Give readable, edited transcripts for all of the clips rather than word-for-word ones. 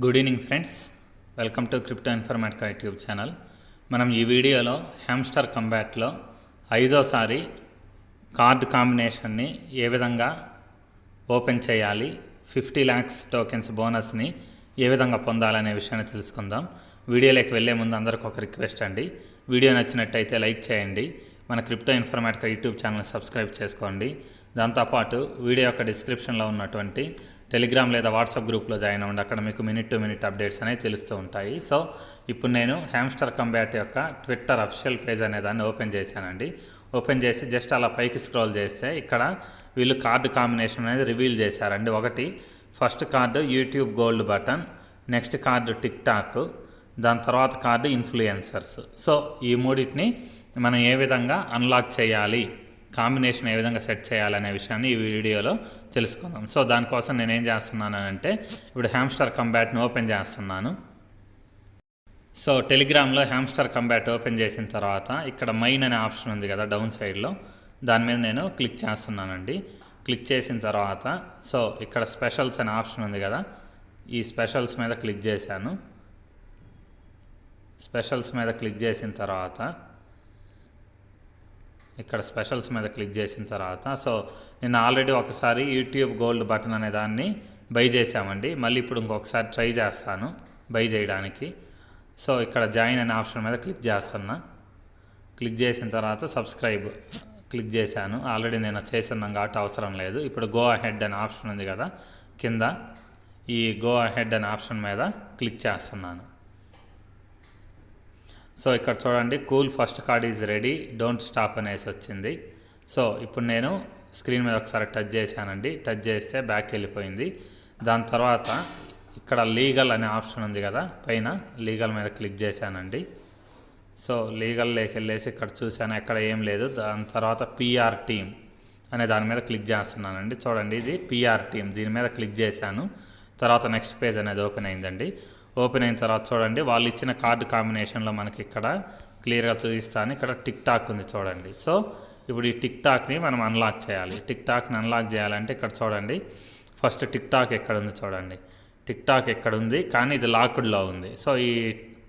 Good evening friends, welcome to crypto Informatica YouTube channel. మనం ఈ వీడియోలో హ్యామ్స్టర్ కంబ్యాట్లో 5వ కార్డ్ కాంబినేషన్ని ఏ విధంగా ఓపెన్ చేయాలి, 50 lakhs టోకెన్స్ బోనస్ని ఏ విధంగా పొందాలనే విషయాన్ని తెలుసుకుందాం. వీడియోలోకి వెళ్ళే ముందు అందరికీ ఒక రిక్వెస్ట్ అండి, వీడియో నచ్చినట్టయితే లైక్ చేయండి, మన crypto Informatica YouTube channel subscribe చేసుకోండి. దాంతోపాటు వీడియో యొక్క డిస్క్రిప్షన్లో ఉన్నటువంటి టెలిగ్రామ్ లేదా వాట్సాప్ గ్రూప్లో జాయిన్ అవ్వండి, అక్కడ మీకు మినిట్ టు మినిట్ అప్డేట్స్ అనేవి తెలుస్తూ ఉంటాయి. సో ఇప్పుడు నేను హ్యామ్స్టర్ కంబ్యాట్ యొక్క ట్విట్టర్ అఫిషియల్ పేజ్ అనే దాన్ని ఓపెన్ చేశానండి. ఓపెన్ చేసి జస్ట్ అలా పైకి స్క్రోల్ చేస్తే ఇక్కడ వీళ్ళు కార్డు కాంబినేషన్ అనేది రివీల్ చేశారండి. ఒకటి first card YouTube gold button, next card tick talk, దాని తర్వాత కార్డు ఇన్ఫ్లుయెన్సర్స్. సో ఈ మూడింటిని మనం ఏ విధంగా అన్లాక్ చేయాలి, కాంబినేషన్ ఏ విధంగా సెట్ చేయాలనే విషయాన్ని ఈ వీడియోలో తెలుసుకుందాం. సో దానికోసం నేను ఏం చేస్తున్నాను అంటే ఇప్పుడు హ్యామ్స్టర్ కంబ్యాట్ని ఓపెన్ చేస్తున్నాను. సో టెలిగ్రామ్లో హ్యామ్స్టర్ కంబ్యాట్ ఓపెన్ చేసిన తర్వాత ఇక్కడ మైన్ అనే ఆప్షన్ ఉంది కదా డౌన్ సైడ్లో, దాని మీద నేను క్లిక్ చేస్తున్నానండి. క్లిక్ చేసిన తర్వాత సో ఇక్కడ స్పెషల్స్ అనే ఆప్షన్ ఉంది కదా, ఈ స్పెషల్స్ మీద క్లిక్ చేశాను. స్పెషల్స్ మీద క్లిక్ చేసిన తర్వాత ఇక్కడ స్పెషల్స్ మీద క్లిక్ చేసిన తర్వాత సో నేను ఆల్రెడీ ఒకసారి యూట్యూబ్ గోల్డ్ బటన్ అనే దాన్ని బై చేసామండి. మళ్ళీ ఇప్పుడు ఇంకొకసారి ట్రై చేస్తాను బై చేయడానికి. సో ఇక్కడ జాయిన్ అనే ఆప్షన్ మీద క్లిక్ చేస్తున్నా. క్లిక్ చేసిన తర్వాత సబ్స్క్రైబ్ క్లిక్ చేశాను. ఆల్రెడీ నేను చేస్తున్నాను కాబట్టి అవసరం లేదు. ఇప్పుడు గో అహెడ్ అనే ఆప్షన్ ఉంది కదా కింద, ఈ గో అహెడ్ అనే ఆప్షన్ మీద క్లిక్ చేస్తున్నాను. సో ఇక్కడ చూడండి, cool first card is ready, don't stop అనేసి వచ్చింది. సో ఇప్పుడు నేను స్క్రీన్ మీద ఒకసారి టచ్ చేశానండి. టచ్ చేస్తే బ్యాక్ వెళ్ళిపోయింది. దాని తర్వాత ఇక్కడ లీగల్ అనే ఆప్షన్ ఉంది కదా పైన, లీగల్ మీద క్లిక్ చేశానండి. సో లీగల్లోకి వెళ్ళేసి ఇక్కడ చూశాను, ఎక్కడ ఏం లేదు. దాని తర్వాత పిఆర్ టీమ్ అనే దాని మీద క్లిక్ చేస్తున్నానండి. చూడండి ఇది పిఆర్ టీమ్, దీని మీద క్లిక్ చేశాను. తర్వాత నెక్స్ట్ పేజ్ అనేది ఓపెన్ అయిందండి. ఓపెన్ అయిన తర్వాత చూడండి వాళ్ళు ఇచ్చిన కార్డు కాంబినేషన్లో మనకి ఇక్కడ క్లియర్గా చూపిస్తాను. ఇక్కడ టిక్ టాక్ ఉంది చూడండి. సో ఇప్పుడు ఈ టిక్ టాక్ని మనం అన్లాక్ చేయాలి. టిక్ టాక్ని అన్లాక్ చేయాలంటే ఇక్కడ చూడండి ఫస్ట్ టిక్ టాక్ ఎక్కడ ఉంది చూడండి. టిక్ టాక్ ఎక్కడ ఉంది కానీ ఇది లాక్డ్లో ఉంది. సో ఈ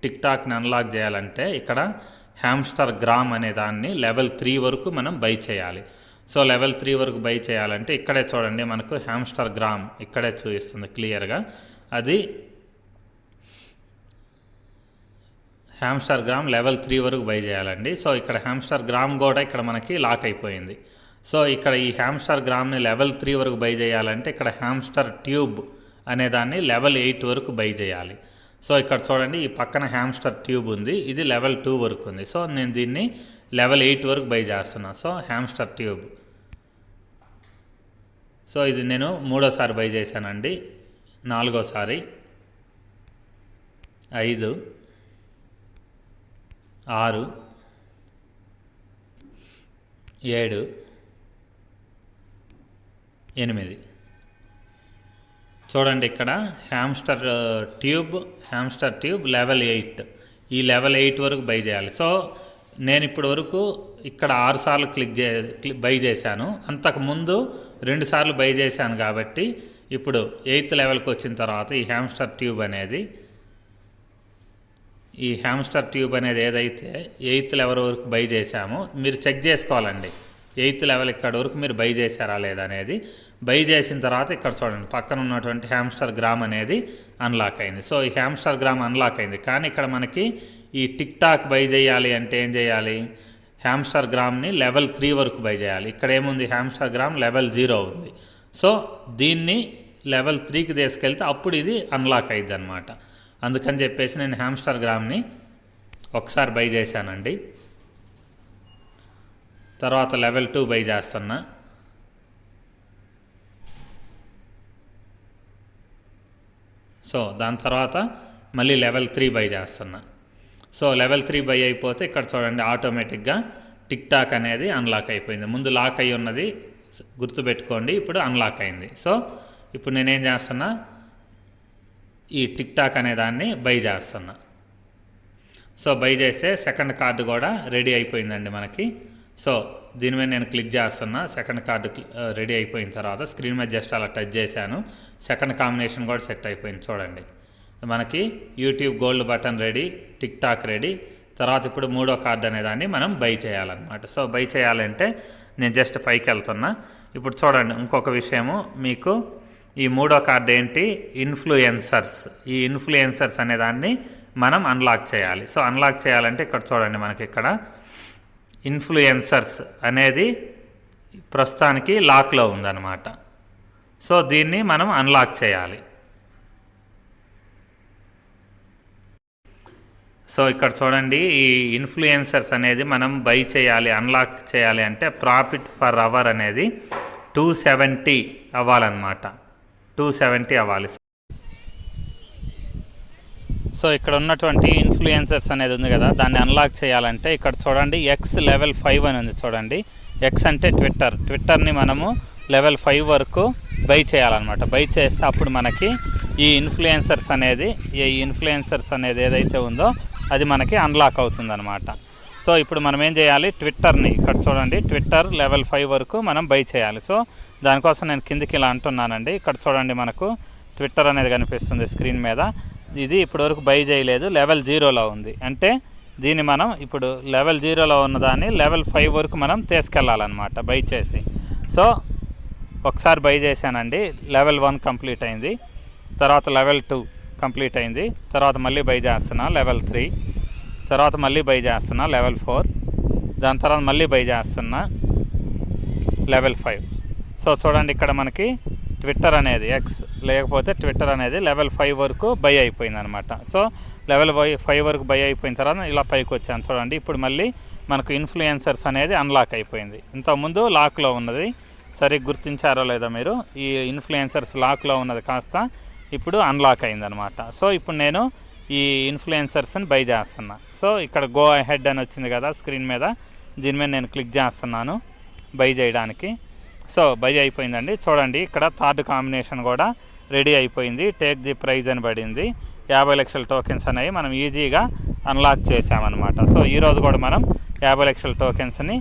టిక్ టాక్ని అన్లాక్ చేయాలంటే ఇక్కడ హ్యామ్స్టర్ గ్రామ్ అనే దాన్ని లెవెల్ 3 వరకు మనం బై చేయాలి. సో లెవెల్ 3 వరకు బై చేయాలంటే ఇక్కడే చూడండి మనకు హ్యామ్స్టర్ గ్రామ్ ఇక్కడే చూపిస్తుంది క్లియర్గా. అది హ్యామ్స్టర్ గ్రామ్ లెవెల్ 3 వరకు బై చేయాలండి. సో ఇక్కడ హ్యామ్స్టర్ గ్రామ్ కూడా ఇక్కడ మనకి లాక్ అయిపోయింది. సో ఇక్కడ ఈ హ్యామ్స్టర్ గ్రామ్ని లెవెల్ 3 వరకు బై చేయాలంటే ఇక్కడ హ్యామ్స్టర్ ట్యూబ్ అనే దాన్ని లెవెల్ 8 వరకు బై చేయాలి. సో ఇక్కడ చూడండి ఈ పక్కన హ్యామ్స్టర్ ట్యూబ్ ఉంది, ఇది లెవెల్ 2 వరకు ఉంది. సో నేను దీన్ని లెవెల్ 8 వరకు బై చేస్తున్నాను. సో హ్యామ్స్టర్ ట్యూబ్, సో ఇది నేను 3వసారి బై చేశానండి. 4వసారి 5, 6, 7, 8 చూడండి ఇక్కడ హ్యామ్స్టర్ ట్యూబ్ లెవెల్ 8, ఈ లెవెల్ 8 వరకు బై చేయాలి. సో నేను ఇప్పటి వరకు ఇక్కడ 6 సార్లు బై చేశాను. అంతకుముందు 2 సార్లు బై చేశాను కాబట్టి ఇప్పుడు 8th లెవెల్కి వచ్చిన తర్వాత ఈ హ్యామ్స్టర్ ట్యూబ్ అనేది ఏదైతే 8th లెవెల్ వరకు బై చేశామో మీరు చెక్ చేసుకోవాలండి. 8th లెవెల్ ఇక్కడ వరకు మీరు బై చేశారా లేదా అనేది. బై చేసిన తర్వాత ఇక్కడ చూడండి పక్కన ఉన్నటువంటి హ్యామ్స్టర్ గ్రామ్ అనేది అన్లాక్ అయింది. సో ఈ హ్యామ్స్టర్ గ్రామ్ అన్లాక్ అయింది కానీ ఇక్కడ మనకి ఈ టిక్ టాక్ బై చేయాలి అంటే ఏం చేయాలి, హ్యామ్స్టర్ గ్రామ్ని లెవెల్ 3 వరకు బై చేయాలి. ఇక్కడ ఏముంది హ్యామ్స్టర్ గ్రామ్ లెవెల్ 0 ఉంది. సో దీన్ని లెవెల్ 3కి తీసుకెళ్తే అప్పుడు ఇది అన్లాక్ అయింది అనమాట. అందుకని చెప్పేసి నేను హ్యామ్స్టర్ గ్రామ్ని ఒకసారి బై చేశానండి. తర్వాత లెవెల్ 2 బై చేస్తున్నా. సో దాని తర్వాత మళ్ళీ లెవెల్ 3 బై చేస్తున్నా. సో లెవెల్ 3 బై అయిపోతే ఇక్కడ చూడండి ఆటోమేటిక్గా టిక్ టాక్ అనేది అన్లాక్ అయిపోయింది. ముందు లాక్ అయి ఉన్నది గుర్తుపెట్టుకోండి, ఇప్పుడు అన్లాక్ అయింది. సో ఇప్పుడు నేనేం చేస్తున్నా, ఈ టిక్ టాక్ అనే దాన్ని బై చేస్తున్నా. సో బై చేస్తే సెకండ్ కార్డు కూడా రెడీ అయిపోయిందండి మనకి. సో దీని మీద నేను క్లిక్ చేస్తున్నా. సెకండ్ కార్డు రెడీ అయిపోయిన తర్వాత స్క్రీన్ మీద జస్ట్ అలా టచ్ చేశాను. సెకండ్ కాంబినేషన్ కూడా సెట్ అయిపోయింది చూడండి. మనకి YouTube gold button ready, tick talk ready. తర్వాత ఇప్పుడు మూడో కార్డు అనేదాన్ని మనం బై చేయాలన్నమాట. సో బై చేయాలంటే నేను జస్ట్ పైకి వెళ్తున్నా. ఇప్పుడు చూడండి, ఇంకొక విషయము మీకు, ఈ మూడో కార్డు ఏంటి, ఇన్ఫ్లుయెన్సర్స్. ఈ ఇన్ఫ్లుయెన్సర్స్ అనేదాన్ని మనం అన్లాక్ చేయాలి. సో అన్లాక్ చేయాలంటే ఇక్కడ చూడండి, మనకి ఇక్కడ ఇన్ఫ్లుయెన్సర్స్ అనేది ప్రస్తుతానికి లాక్లో ఉందన్నమాట. సో దీన్ని మనం అన్లాక్ చేయాలి. సో ఇక్కడ చూడండి, ఈ ఇన్ఫ్లుయెన్సర్స్ అనేది మనం బై చేయాలి, అన్లాక్ చేయాలి అంటే ప్రాఫిట్ ఫర్ అవర్ అనేది 270 అవ్వాలన్నమాట. 270 అవ్వాలి. సో ఇక్కడ ఉన్నటువంటి ఇన్ఫ్లుయెన్సర్స్ అనేది ఉంది కదా, దాన్ని అన్లాక్ చేయాలంటే ఇక్కడ చూడండి ఎక్స్ లెవెల్ 5 అని ఉంది చూడండి. ఎక్స్ అంటే ట్విట్టర్ని మనము లెవెల్ 5 వరకు బై చేయాలన్నమాట. బై చేస్తే అప్పుడు మనకి ఈ ఇన్ఫ్లుయెన్సర్స్ అనేది ఏదైతే ఉందో అది మనకి అన్లాక్ అవుతుందన్నమాట. సో ఇప్పుడు మనం ఏం చేయాలి, ట్విట్టర్ని ఇక్కడ చూడండి, ట్విట్టర్ లెవెల్ 5 వరకు మనం బై చేయాలి. సో దానికోసం నేను కిందికి ఇలా అంటున్నానండి. ఇక్కడ చూడండి, మనకు ట్విట్టర్ అనేది కనిపిస్తుంది స్క్రీన్ మీద. ఇది ఇప్పటివరకు బై చేయలేదు, లెవెల్ 0లో ఉంది. అంటే దీన్ని మనం ఇప్పుడు లెవెల్ 0లో ఉన్నదాన్ని లెవెల్ 5 వరకు మనం తీసుకెళ్ళాలన్నమాట బై చేసి. సో ఒకసారి బై చేశానండి, లెవెల్ 1 కంప్లీట్ అయింది. తర్వాత లెవెల్ 2 కంప్లీట్ అయింది. తర్వాత మళ్ళీ బై చేస్తున్నా లెవెల్ 3. తర్వాత మళ్ళీ బై చేస్తున్నా లెవెల్ 4. దాని తర్వాత మళ్ళీ బై చేస్తున్నా లెవెల్ 5. సో చూడండి, ఇక్కడ మనకి ట్విట్టర్ అనేది ఎక్స్ లేకపోతే ట్విట్టర్ అనేది లెవెల్ 5 వరకు బై అయిపోయింది అనమాట. సో లెవెల్ 5 వరకు బై అయిపోయిన తర్వాత ఇలా పైకి వచ్చాను చూడండి. ఇప్పుడు మళ్ళీ మనకు ఇన్ఫ్లుయెన్సర్స్ అనేది అన్లాక్ అయిపోయింది. ఇంతకుముందు లాక్లో ఉన్నది, సరిగ్గా గుర్తించారో లేదో మీరు, ఈ ఇన్ఫ్లుయెన్సర్స్ లాక్లో ఉన్నది కాస్త ఇప్పుడు అన్లాక్ అయిందనమాట. సో ఇప్పుడు నేను ఈ ఇన్ఫ్లుయెన్సర్స్ని బై చేస్తున్నా. సో ఇక్కడ గో అహెడ్ అని వచ్చింది కదా స్క్రీన్ మీద, దీని మీద నేను క్లిక్ చేస్తున్నాను బై చేయడానికి. సో బై అయిపోయిందండి. చూడండి, ఇక్కడ థర్డ్ కాంబినేషన్ కూడా రెడీ అయిపోయింది. టేక్ ది ప్రైజ్ అని పడింది. 50 లక్షల టోకెన్స్ అనేవి మనం ఈజీగా అన్లాక్ చేసామన్నమాట. సో ఈరోజు కూడా మనం 50 లక్షల టోకెన్స్ని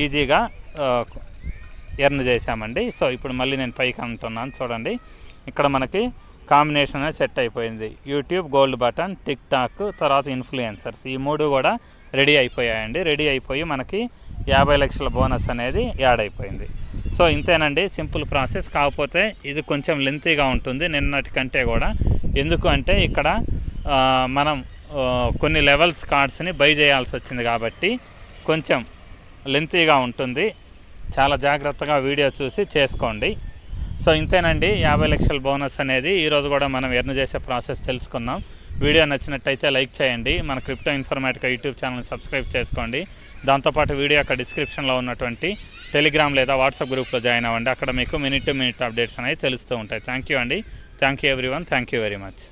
ఈజీగా ఎర్న్ చేసామండి. సో ఇప్పుడు మళ్ళీ నేను పైకి అంటున్నాను చూడండి, ఇక్కడ మనకి కాంబినేషన్ అనేది సెట్ అయిపోయింది. YouTube gold button, tick talk, తర్వాత ఇన్ఫ్లుయెన్సర్స్, ఈ మూడు కూడా రెడీ అయిపోయాయండి. రెడీ అయిపోయి మనకి 50 లక్షల బోనస్ అనేది యాడ్ అయిపోయింది. సో ఇంతేనండి, సింపుల్ ప్రాసెస్. కాకపోతే ఇది కొంచెం లెంతీగా ఉంటుంది నిన్నటికంటే కూడా. ఎందుకు అంటే ఇక్కడ మనం కొన్ని లెవెల్స్ కార్డ్స్ని బై చేయాల్సి వచ్చింది కాబట్టి కొంచెం లెంతీగా ఉంటుంది. చాలా జాగ్రత్తగా వీడియో చూసి చేసుకోండి. సో ఇంతేనండి, 50 లక్షల బోనస్ అనేది ఈరోజు కూడా మనం ఎర్న్ చేసే ప్రాసెస్ తెలుసుకున్నాం. వీడియో నచ్చినట్టయితే లైక్ చేయండి. మన క్రిప్టో ఇన్ఫర్మేటికా యూట్యూబ్ ఛానల్ని సబ్స్క్రైబ్ చేసుకోండి. దాంతోపాటు వీడియో యొక్క డిస్క్రిప్షన్లో ఉన్నటువంటి టెలిగ్రామ్ లేదా వాట్సాప్ గ్రూప్లో జాయిన్ అవ్వండి. అక్కడ మీకు మినిట్ టు మినిట్ అప్డేట్స్ అనేవి తెలుస్తూ ఉంటాయి. థ్యాంక్ యూ అండి. Thank you everyone. Thank you very much.